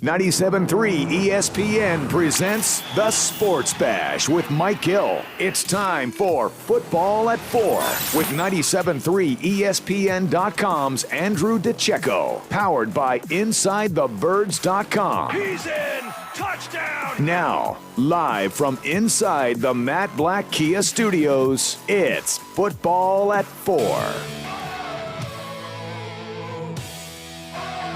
97.3 ESPN presents The Sports Bash with Mike Gill. It's time for Football at 4 with 97.3 ESPN.com's Andrew DiCecco. Powered by InsideTheBirds.com. He's in! Touchdown! Now, live from inside the Matt Black Kia Studios, it's Football at 4.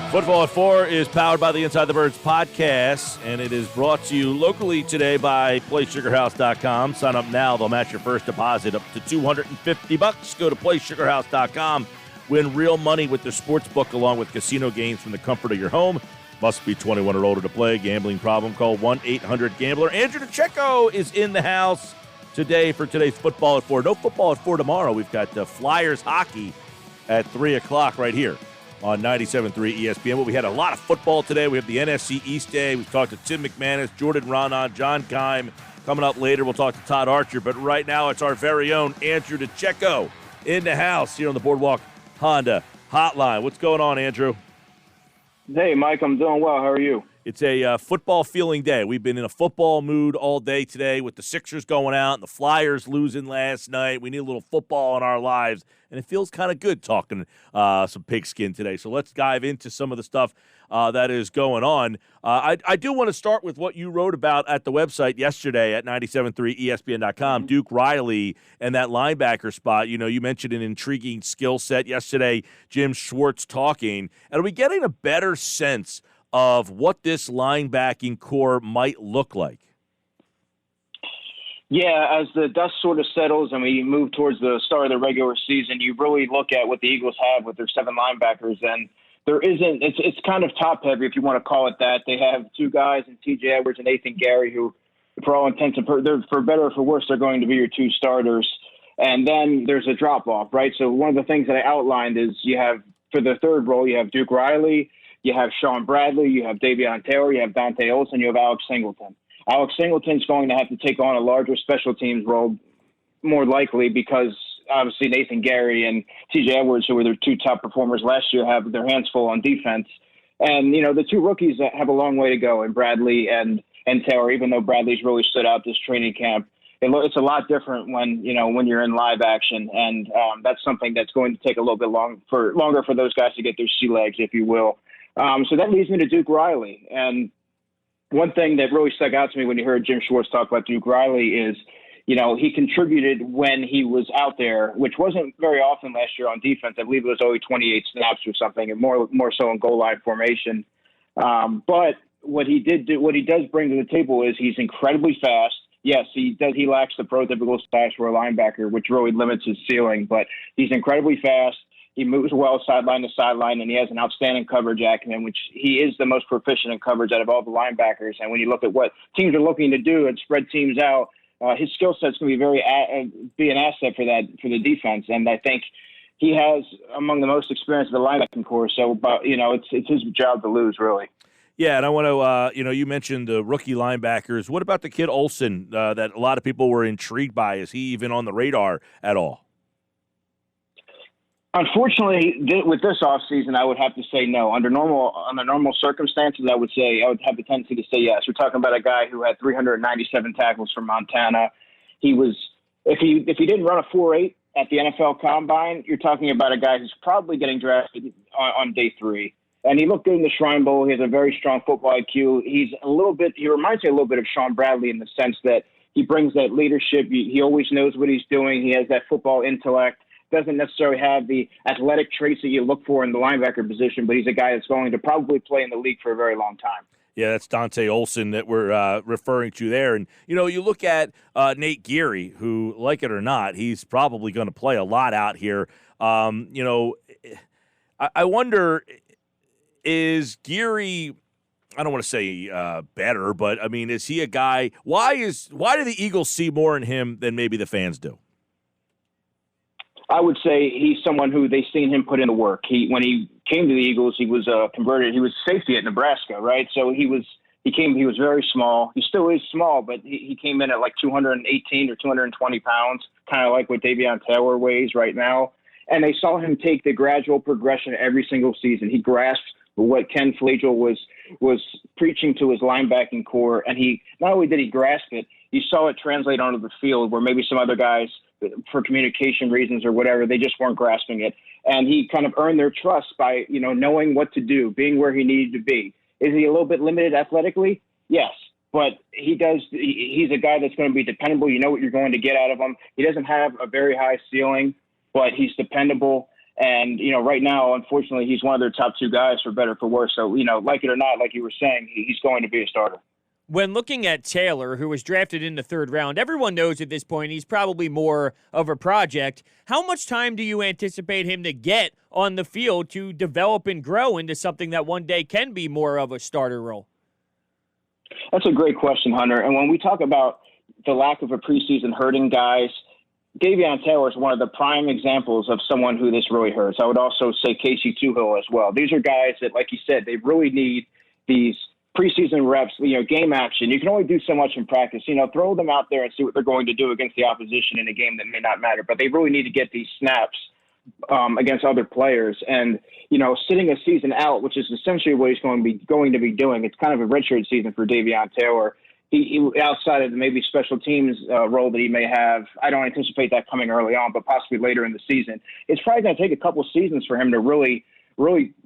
Football at 4 is powered by the Inside the Birds podcast, and it is brought to you locally today by PlaySugarHouse.com. Sign up now. They'll match your first deposit up to $250. Go to PlaySugarHouse.com. Win real money with their sports book along with casino games from the comfort of your home. Must be 21 or older to play. Gambling problem? Call 1-800-GAMBLER. Andrew DiCecco is in the house today for today's Football at 4. No Football at 4 tomorrow. We've got Flyers hockey at 3 o'clock right here on 97.3 ESPN. Well, we had a lot of football today. We have the NFC East Day. We've talked to Tim McManus, Jordan Raanan, John Keim. Coming up later, we'll talk to Todd Archer. But right now, it's our very own Andrew DiCecco in the house here on the Boardwalk Honda Hotline. What's going on, Andrew? Hey, Mike, I'm doing well. How are you? It's a football-feeling day. We've been in a football mood all day today with the Sixers going out and the Flyers losing last night. We need a little football in our lives, and it feels kind of good talking some pigskin today. So let's dive into some of the stuff that is going on. I do want to start with what you wrote about at the website yesterday at 97.3ESPN.com, Duke Riley and that linebacker spot. You know, you mentioned an intriguing skill set yesterday, Jim Schwartz talking. And are we getting a better sense of what this linebacking core might look like? Yeah, as the dust sort of settles and we move towards the start of the regular season, you really look at what the Eagles have with their 7 linebackers, and there isn't. It's kind of top heavy, if you want to call it that. They have 2 guys in T.J. Edwards and Nathan Gary, who, for all intents and purposes, for better or for worse, they're going to be your 2 starters. And then there's a drop off, right? So one of the things that I outlined is you have, for the third role, you have Duke Riley, you have Sean Bradley, you have Davion Taylor, you have Dante Olson, you have Alex Singleton. Alex Singleton's going to have to take on a larger special teams role, more likely, because obviously Nathan Gary and T.J. Edwards, who were their 2 top performers last year, have their hands full on defense. And, you know, the 2 rookies that have a long way to go in Bradley and Taylor, even though Bradley's really stood out this training camp. It's a lot different when you're in live action. And that's something that's going to take a little bit longer for those guys to get their sea legs, if you will. So that leads me to Duke Riley. And one thing that really stuck out to me when you heard Jim Schwartz talk about Duke Riley is, you know, he contributed when he was out there, which wasn't very often last year on defense. I believe it was only 28 snaps or something, and more so in goal line formation. But what he does bring to the table is he's incredibly fast. Yes, he lacks the prototypical size for a linebacker, which really limits his ceiling, but he's incredibly fast. He moves well sideline to sideline, and he has an outstanding coverage acumen, which he is the most proficient in coverage out of all the linebackers. And when you look at what teams are looking to do and spread teams out, his skill set's going to be an asset for the defense. And I think he has among the most experience of the linebacking core. So, it's his job to lose, really. Yeah, and I want to, you mentioned the rookie linebackers. What about the kid Olsen that a lot of people were intrigued by? Is he even on the radar at all? Unfortunately, with this offseason, I would have to say no. Under normal circumstances, I would have the tendency to say yes. We're talking about a guy who had 397 tackles for Montana. He was, if he didn't run a 4.8 at the NFL Combine, you're talking about a guy who's probably getting drafted on day 3. And he looked good in the Shrine Bowl. He has a very strong football IQ. He reminds me a little bit of Sean Bradley in the sense that he brings that leadership. He always knows what he's doing. He has that football intellect. Doesn't necessarily have the athletic traits that you look for in the linebacker position, but he's a guy that's going to probably play in the league for a very long time. Yeah, that's Dante Olson that we're referring to there. And, you look at Nate Geary, who, like it or not, he's probably going to play a lot out here. I wonder, is Geary, I don't want to say better, but, I mean, is he a guy, why do the Eagles see more in him than maybe the fans do? I would say he's someone who they've seen him put in the work. When he came to the Eagles, he was converted. He was safety at Nebraska, right? So he was very small. He still is small, but he came in at like 218 or 220 pounds, kind of like what Davion Taylor weighs right now. And they saw him take the gradual progression every single season. He grasped what Ken Flagel was preaching to his linebacking core. And he not only did he grasp it, you saw it translate onto the field where maybe some other guys, for communication reasons or whatever, they just weren't grasping it. And he kind of earned their trust by, knowing what to do, being where he needed to be. Is he a little bit limited athletically? Yes. But he's a guy that's going to be dependable. You know what you're going to get out of him. He doesn't have a very high ceiling, but he's dependable. And, right now, unfortunately, he's one of their top two guys for better or for worse. So, like it or not, like you were saying, he's going to be a starter. When looking at Taylor, who was drafted in the third round, everyone knows at this point he's probably more of a project. How much time do you anticipate him to get on the field to develop and grow into something that one day can be more of a starter role? That's a great question, Hunter. And when we talk about the lack of a preseason hurting guys, Davion Taylor is one of the prime examples of someone who this really hurts. I would also say Casey Tuhill as well. These are guys that, like you said, they really need these preseason reps, game action. You can only do so much in practice. Throw them out there and see what they're going to do against the opposition in a game that may not matter. But they really need to get these snaps against other players. And, sitting a season out, which is essentially what he's going to be doing. It's kind of a redshirt season for Davion Taylor. He outside of maybe special teams role that he may have, I don't anticipate that coming early on, but possibly later in the season. It's probably going to take a couple seasons for him to really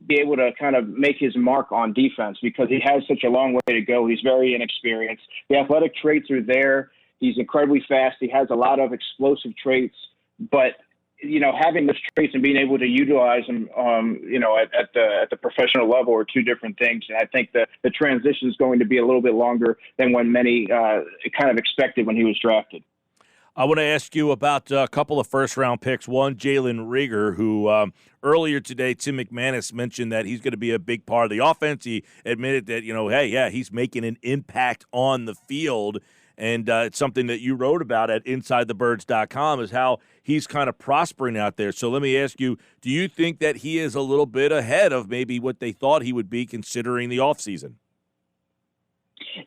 be able to kind of make his mark on defense because he has such a long way to go. He's very inexperienced. The athletic traits are there. He's incredibly fast. He has a lot of explosive traits, but having those traits and being able to utilize them, at the professional level are two different things. And I think the transition is going to be a little bit longer than when many kind of expected when he was drafted. I want to ask you about a couple of first-round picks. One, Jalen Reagor, who earlier today, Tim McManus mentioned that he's going to be a big part of the offense. He admitted that, he's making an impact on the field. And it's something that you wrote about at InsideTheBirds.com is how he's kind of prospering out there. So let me ask you, do you think that he is a little bit ahead of maybe what they thought he would be considering the offseason?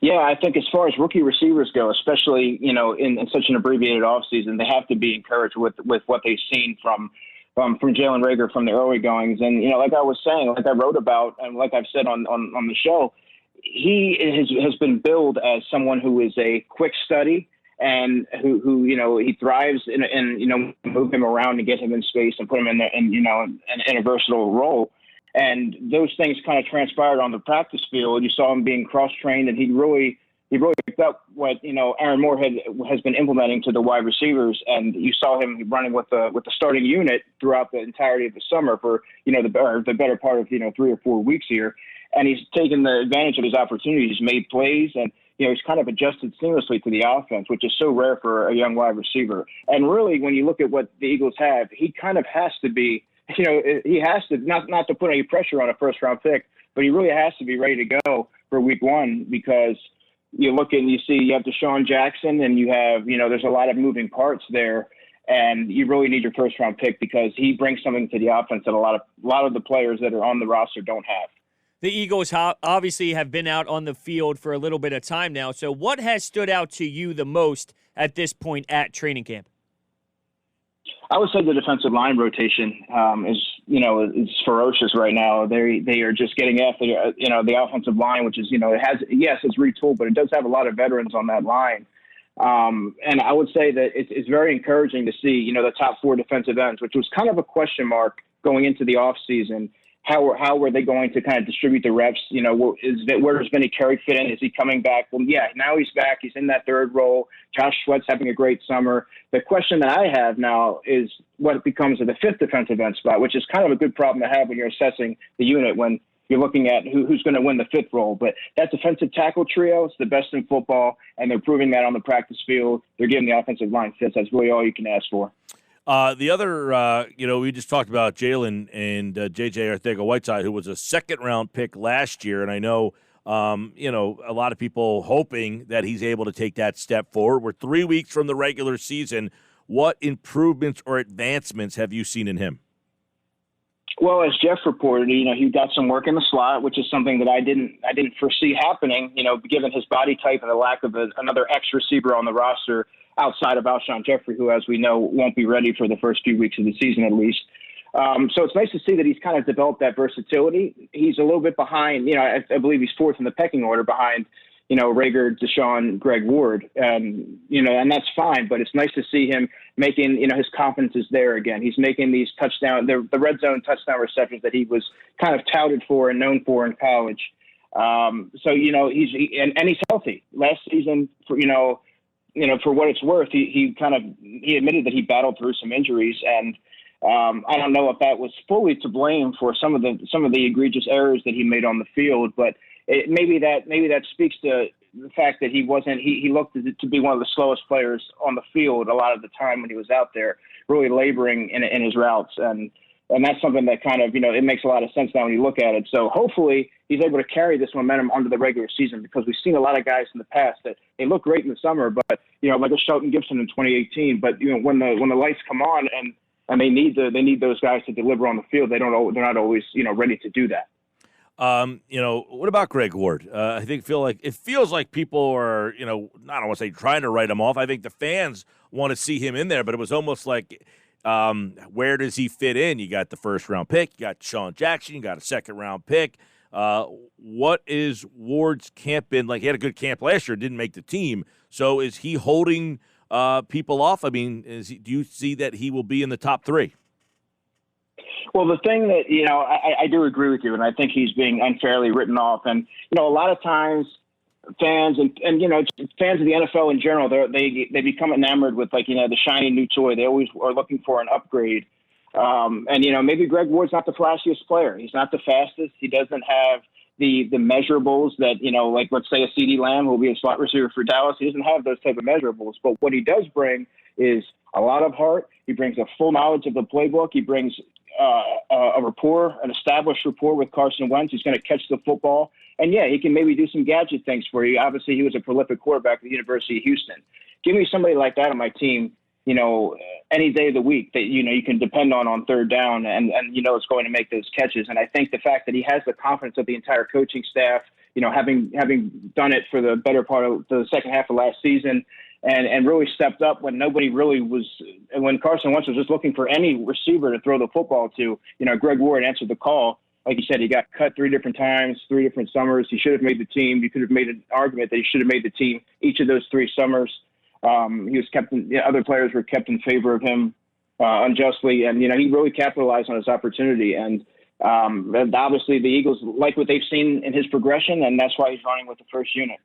Yeah, I think as far as rookie receivers go, especially, in such an abbreviated offseason, they have to be encouraged with what they've seen from Jalen Reagor from the early goings. And, like I was saying, like I wrote about, and like I've said on the show, he has been billed as someone who is a quick study and who he thrives in move him around and get him in space and put him in a versatile role. And those things kind of transpired on the practice field. You saw him being cross-trained, and he really picked up what Aaron Moore has been implementing to the wide receivers. And you saw him running with the starting unit throughout the entirety of the summer for the better part of 3 or 4 weeks here. And he's taken the advantage of his opportunities, made plays, and he's kind of adjusted seamlessly to the offense, which is so rare for a young wide receiver. And really, when you look at what the Eagles have, he kind of has to be. He has to not to put any pressure on a first-round pick, but he really has to be ready to go for week one because you look and you see you have Deshaun Jackson and you have, there's a lot of moving parts there, and you really need your first-round pick because he brings something to the offense that a lot of the players that are on the roster don't have. The Eagles obviously have been out on the field for a little bit of time now, so what has stood out to you the most at this point at training camp? I would say the defensive line rotation is ferocious right now. They are just getting after the offensive line, which is it's retooled, but it does have a lot of veterans on that line. And I would say that it's very encouraging to see the top 4 defensive ends, which was kind of a question mark going into the offseason. How were they going to kind of distribute the reps? Where does Vinny Curry fit in? Is he coming back? Well, yeah, now he's back. He's in that third role. Josh Sweat's having a great summer. The question that I have now is what becomes of the 5th defensive end spot, which is kind of a good problem to have when you're assessing the unit when you're looking at who's going to win the 5th role. But that defensive tackle trio is the best in football, and they're proving that on the practice field. They're giving the offensive line fits. That's really all you can ask for. The other, we just talked about Jalen and J.J. Arcega-Whiteside, who was a second-round pick last year, and I know, a lot of people hoping that he's able to take that step forward. We're 3 weeks from the regular season. What improvements or advancements have you seen in him? Well, as Jeff reported, he got some work in the slot, which is something that I didn't foresee happening, given his body type and the lack of another X receiver on the roster outside of Alshon Jeffrey, who, as we know, won't be ready for the first few weeks of the season at least. So it's nice to see that he's kind of developed that versatility. He's a little bit behind, I believe he's fourth in the pecking order behind, Reagor, Deshaun, Greg Ward. And that's fine, but it's nice to see him making, his confidence is there again. He's making these the red zone touchdown receptions that he was kind of touted for and known for in college. So he's healthy. Last season, for what it's worth, he admitted that he battled through some injuries, and I don't know if that was fully to blame for some of the egregious errors that he made on the field, but maybe that speaks to the fact that he looked to be one of the slowest players on the field a lot of the time when he was out there, really laboring in his routes. And that's something that kind of, it makes a lot of sense now when you look at it. So hopefully he's able to carry this momentum onto the regular season, because we've seen a lot of guys in the past that they look great in the summer, but, like a Shelton Gibson in 2018, but, when the lights come on and they need those guys to deliver on the field, they're not always, ready to do that. What about Greg Ward? It feels like people are, I don't want to say trying to write him off. I think the fans want to see him in there, but it was almost like, where does he fit in? You got the first-round pick. You got Sean Jackson. You got a second-round pick. What is Ward's camp been like? He had a good camp last year, didn't make the team. So is he holding people off? I mean, do you see that he will be in the top three? Well, the thing that, I do agree with you, and I think he's being unfairly written off. And, a lot of times fans and fans of the NFL in general, they become enamored with, the shiny new toy. They always are looking for an upgrade. And maybe Greg Ward's not the flashiest player. He's not the fastest. He doesn't have the measurables that, let's say a CeeDee Lamb who will be a slot receiver for Dallas. He doesn't have those type of measurables. But what he does bring is a lot of heart. He brings a full knowledge of the playbook. He brings an established rapport with Carson Wentz. He's going to catch the football. And, yeah, he can maybe do some gadget things for you. Obviously, he was a prolific quarterback at the University of Houston. Give me somebody like that on my team, any day of the week that, you can depend on third down and it's going to make those catches. And I think the fact that he has the confidence of the entire coaching staff, having done it for the better part of the second half of last season, and really stepped up when nobody really was, when Carson Wentz was just looking for any receiver to throw the football to. Greg Ward answered the call. Like you said, he got cut 3 different times, 3 different summers. He should have made the team. You could have made an argument that he should have made the team each of those 3 summers. He was other players were kept in favor of him unjustly, and he really capitalized on his opportunity. And obviously, the Eagles like what they've seen in his progression, and that's why he's running with the first unit.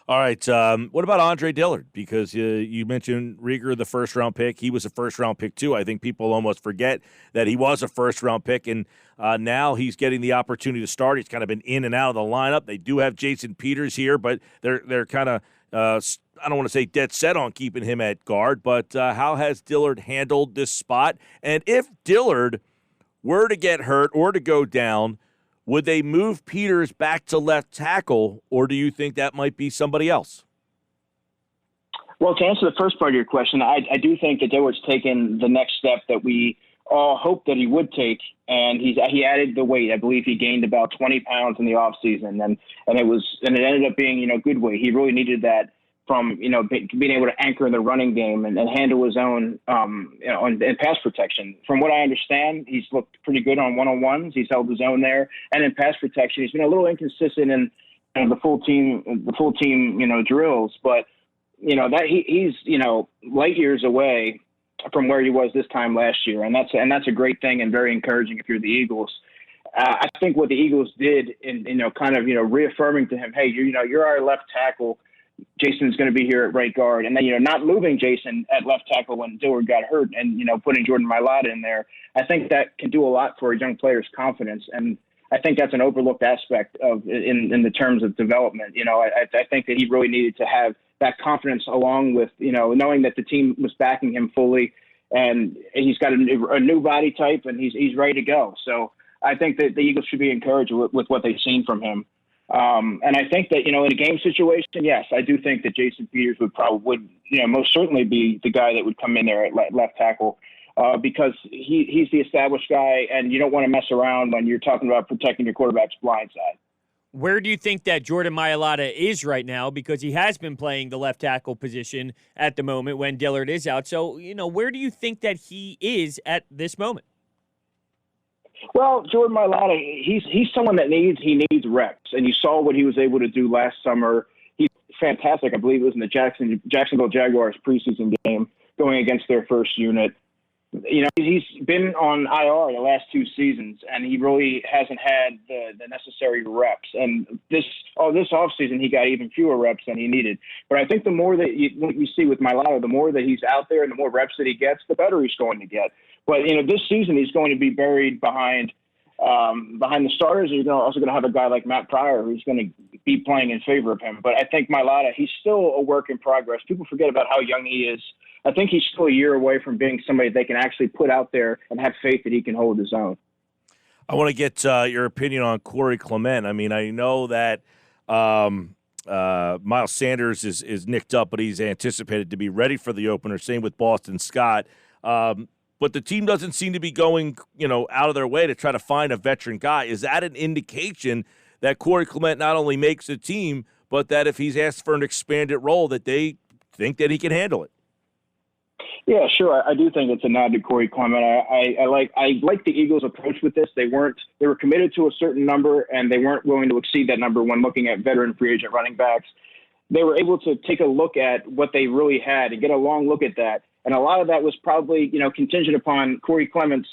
All right. What about Andre Dillard? Because you mentioned Reagor, the first-round pick. He was a first-round pick, too. I think people almost forget that he was a first-round pick, and now he's getting the opportunity to start. He's kind of been in and out of the lineup. They do have Jason Peters here, but they're kind of I don't want to say dead set on keeping him at guard, but how has Dillard handled this spot? And if Dillard were to get hurt or to go down, would they move Peters back to left tackle, or do you think that might be somebody else? Well, to answer the first part of your question, I do think that Dillard's taken the next step that we all hoped that he would take, and he added the weight. I believe he gained about 20 pounds in the offseason, and it ended up being good weight. He really needed that from being able to anchor in the running game and handle his own and pass protection. From what I understand, he's looked pretty good on one-on-ones. He's held his own there, and in pass protection, he's been a little inconsistent in the full team drills. But that he's light years away from where he was this time last year, and that's a great thing and very encouraging if you're the Eagles. I think what the Eagles did in reaffirming to him, hey, you're our left tackle. Jason's going to be here at right guard, and then not moving Jason at left tackle when Dillard got hurt, and putting Jordan Mailata in there. I think that can do a lot for a young player's confidence, and I think that's an overlooked aspect of in the terms of development. I think that he really needed to have that confidence along with knowing that the team was backing him fully, and he's got a new body type, and he's ready to go. So I think that the Eagles should be encouraged with what they've seen from him. And I think that, in a game situation, yes, I do think that Jason Peters would most certainly be the guy that would come in there at left tackle, because he's the established guy, and you don't want to mess around when you're talking about protecting your quarterback's blind side. Where do you think that Jordan Mailata is right now? Because he has been playing the left tackle position at the moment when Dillard is out. So, where do you think that he is at this moment? Well, Jordan Mailata, he's someone that needs reps, and you saw what he was able to do last summer. He's fantastic. I believe it was in the Jacksonville Jaguars preseason game going against their first unit. You know, he's been on IR the last 2 seasons, and he really hasn't had the necessary reps. And this offseason, he got even fewer reps than he needed. But I think the more that you see with Mailata, the more that he's out there and the more reps that he gets, the better he's going to get. But, you know, this season he's going to be buried behind the starters. You're also going to have a guy like Matt Pryor who's going to be playing in favor of him. But I think Mailata, he's still a work in progress. People forget about how young he is. I think he's still a year away from being somebody they can actually put out there and have faith that he can hold his own. I want to get your opinion on Corey Clement. I mean, I know that Miles Sanders is nicked up, but he's anticipated to be ready for the opener. Same with Boston Scott. But the team doesn't seem to be going, out of their way to try to find a veteran guy. Is that an indication that Corey Clement not only makes the team, but that if he's asked for an expanded role, that they think that he can handle it? Yeah, sure. I do think it's a nod to Corey Clement. I like the Eagles' approach with this. They were committed to a certain number, and they weren't willing to exceed that number when looking at veteran free agent running backs. They were able to take a look at what they really had and get a long look at that. And a lot of that was probably, contingent upon Corey Clement's.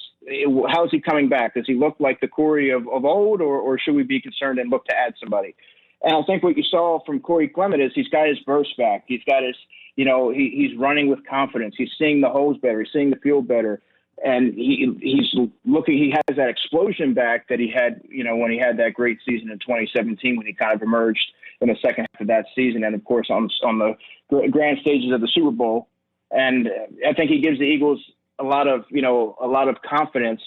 How's he coming back? Does he look like the Corey of old, or should we be concerned and look to add somebody? And I think what you saw from Corey Clement is he's got his burst back. He's got his, he's running with confidence. He's seeing the holes better. He's seeing the field better. And he has that explosion back that he had, when he had that great season in 2017 when he kind of emerged in the second half of that season. And, of course, on the grand stages of the Super Bowl. And I think he gives the Eagles a lot of confidence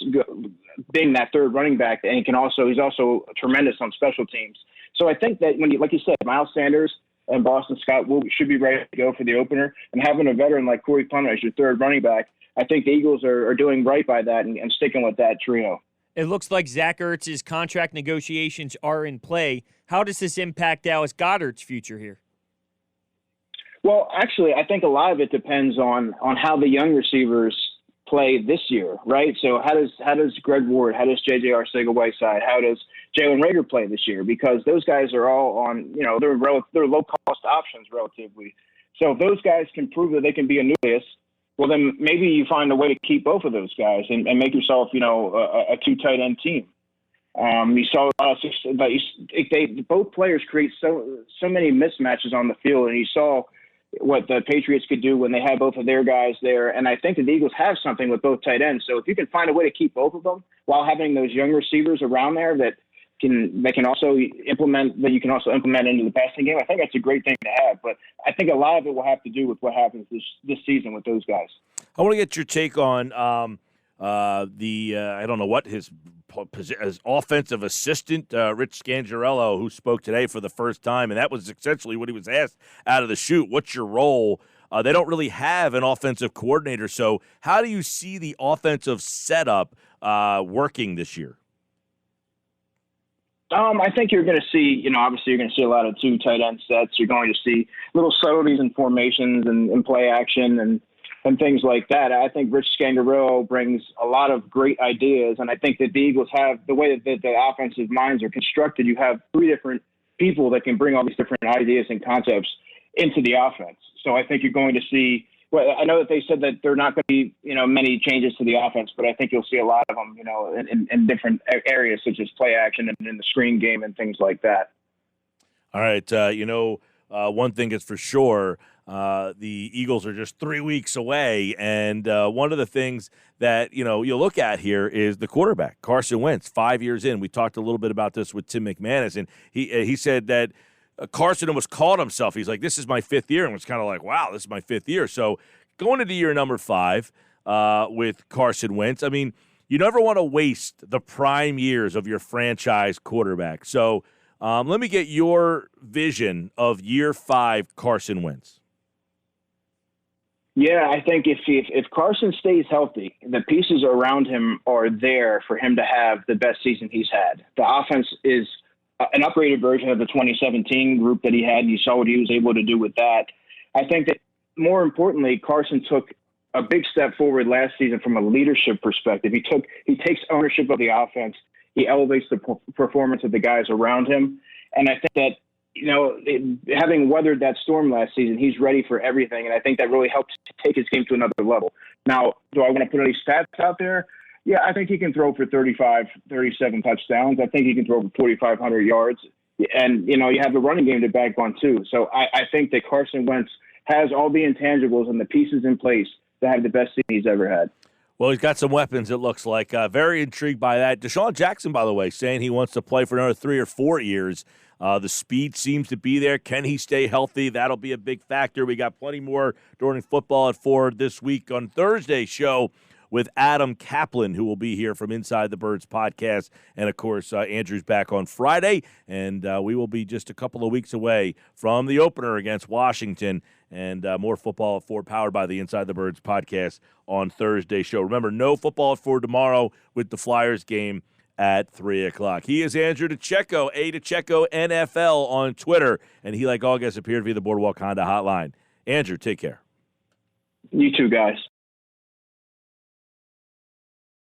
being that third running back. And he's also tremendous on special teams. So I think that like you said, Miles Sanders and Boston Scott should be ready to go for the opener. And having a veteran like Corey Clement as your third running back, I think the Eagles are doing right by that and sticking with that trio. It looks like Zach Ertz's contract negotiations are in play. How does this impact Dallas Goedert's future here? Well, actually, I think a lot of it depends on how the young receivers play this year, right? So how does Greg Ward, how does J.J. Arcega-Whiteside, how does Jalen Reagor play this year? Because those guys are all on, they're low-cost options relatively. So if those guys can prove that they can be a nucleus, well, then maybe you find a way to keep both of those guys and make yourself, a two tight end team. You saw both players create so many mismatches on the field, and you saw what the Patriots could do when they had both of their guys there. And I think that the Eagles have something with both tight ends. So if you can find a way to keep both of them while having those young receivers around there that can also implement into the passing game, I think that's a great thing to have. But I think a lot of it will have to do with what happens this season with those guys. I want to get your take on I don't know what his offensive assistant, Rich Scangarello, who spoke today for the first time, and that was essentially what he was asked out of the chute. What's your role? They don't really have an offensive coordinator, so how do you see the offensive setup working this year? I think you're going to see, obviously you're going to see a lot of two tight end sets. You're going to see little subtleties in formations and play action and things like that. I think Rich Scangarello brings a lot of great ideas, and I think that the Eagles have the way that the offensive minds are constructed. You have 3 different people that can bring all these different ideas and concepts into the offense. So I think you're going to see. Well, I know that they said that there are not going to be many changes to the offense, but I think you'll see a lot of them in different areas such as play action and in the screen game and things like that. All right, one thing is for sure. The Eagles are just 3 weeks away, and one of the things that you look at here is the quarterback, Carson Wentz, 5 years in. We talked a little bit about this with Tim McManus, and he said that Carson almost called himself. He's like, this is my 5th year, and was kind of like, wow, this is my 5th year. So going into year number 5 with Carson Wentz, I mean, you never want to waste the prime years of your franchise quarterback. So let me get your vision of year 5 Carson Wentz. Yeah, I think if Carson stays healthy, the pieces around him are there for him to have the best season he's had. The offense is an upgraded version of the 2017 group that he had, and you saw what he was able to do with that. I think that more importantly, Carson took a big step forward last season from a leadership perspective. He takes ownership of the offense. He elevates the performance of the guys around him. And I think that, having weathered that storm last season, he's ready for everything. And I think that really helps take his game to another level. Now, do I want to put any stats out there? Yeah, I think he can throw for 35, 37 touchdowns. I think he can throw for 4,500 yards. And, you have the running game to back on too. So I think that Carson Wentz has all the intangibles and the pieces in place to have the best season he's ever had. Well, he's got some weapons, it looks like. Very intrigued by that. Deshaun Jackson, by the way, saying he wants to play for another 3 or 4 years. The speed seems to be there. Can he stay healthy? That'll be a big factor. We got plenty more during football at 4 this week on Thursday's show with Adam Kaplan, who will be here from Inside the Birds podcast. And, of course, Andrew's back on Friday, and we will be just a couple of weeks away from the opener against Washington. And more football at 4 powered by the Inside the Birds podcast on Thursday's show. Remember, no football at 4 tomorrow with the Flyers game at 3 o'clock. He is Andrew DiCecco, DiCecco NFL on Twitter, and he, like August, appeared via the Boardwalk Honda hotline. Andrew, take care. You too, guys.